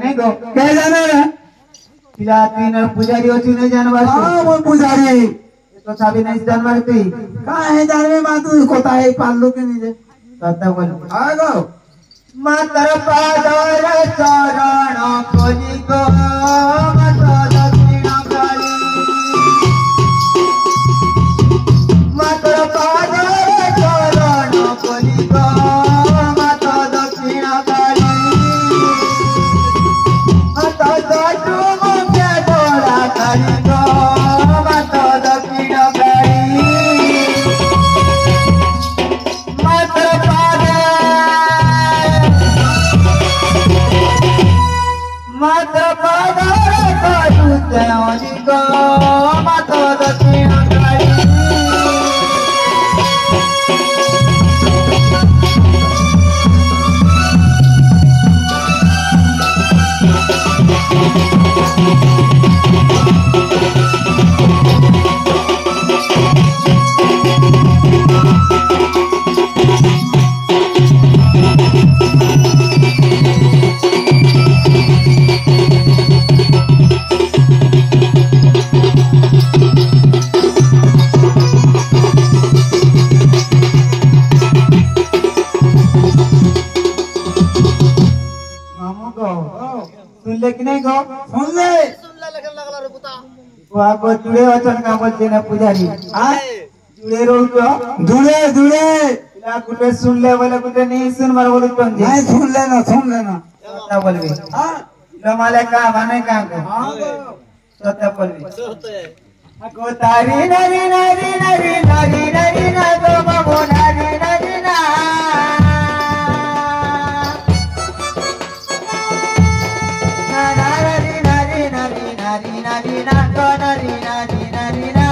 नहीं गो क्या जाने रे पिला तीन पुजारी होची नहीं जानवर हां वो पुजारी तो साबी नहीं जानवर ती का है जानवे मा तू कोता है पालू के नीचे सत्ता बोल आ गो मातर पादर चरण खोजी गो मत दक्षिण काली मातर पादर चरण खोजी गो मत दक्षिण काली जुड़े वचन का बोलते ना पुजारी हां जुड़े रोल को जुड़े जुड़े पिला कुटे सुन ले बोले कुटे नहीं सुन मार बोले तो नहीं सुन लेना क्या बोलबे हां लमाले का माने का को हां सत्य बोलबे को तारी नरी नरी नरी नरी नरी ना तो बाबू नरी नरी ना नरी नरी नरी नरी नरी ना तो नरी नरी नरी ना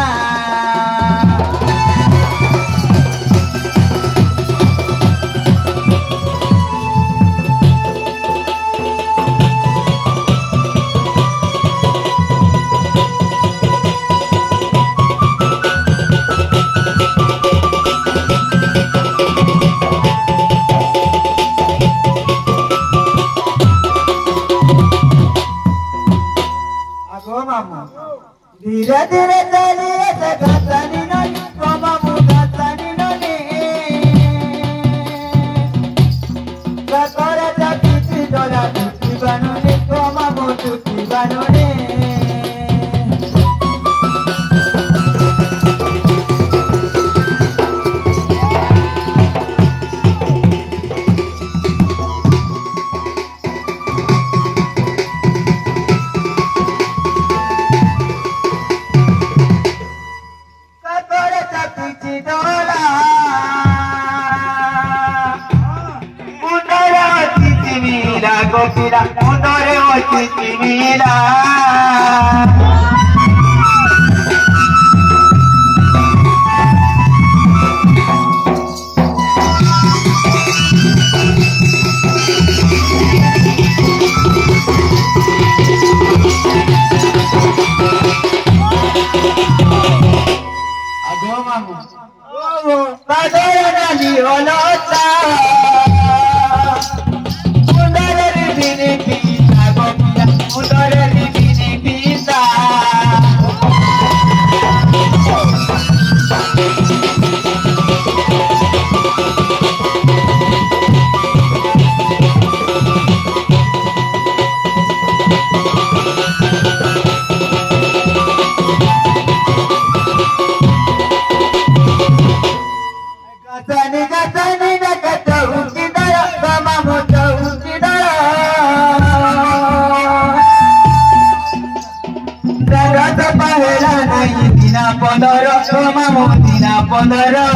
धीरे धीरे चलिए सगानी ननी मामू गानी ननी करे चकी डोला टूटी बनोनी मामू टूटी बनोनी Mira, un ore o मामू ओ बादल नाली ओलोता मुंडरे बिनी पीता गोपिया मुंडरे बिनी पीता Pondoro, toma motina, pondoro.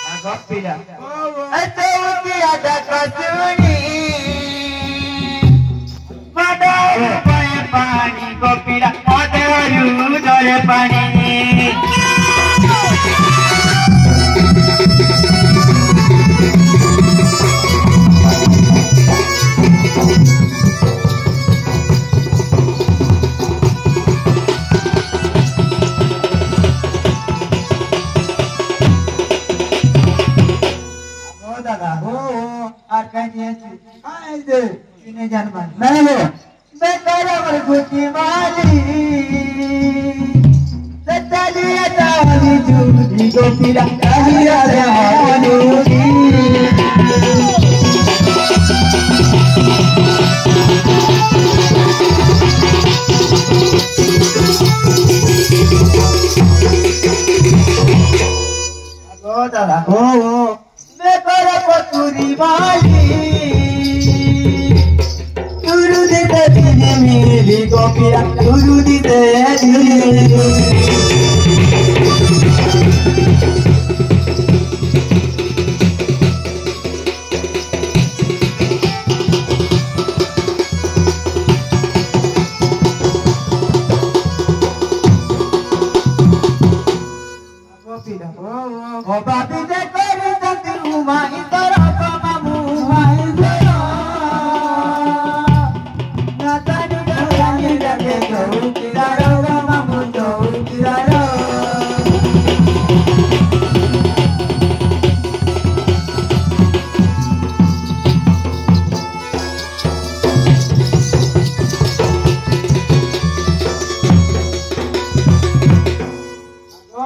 Agak pila. Atau tiada kasuni. पानी को पीला दरे पानी दादा हो और कहीं इन्हें जानवर नहीं हो बेकार गुटी माली सच्चाई ताली झूठी गोपीला कहिया रे मोनूरी ओ दादा हो बेकार पतुरी माली मेरी गोपिया गुरु दी बाबी दे करी तू माही तोरा मामू माही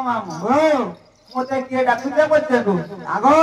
Mamu, oh, mau tak kira dah kerja buat aku. Aku.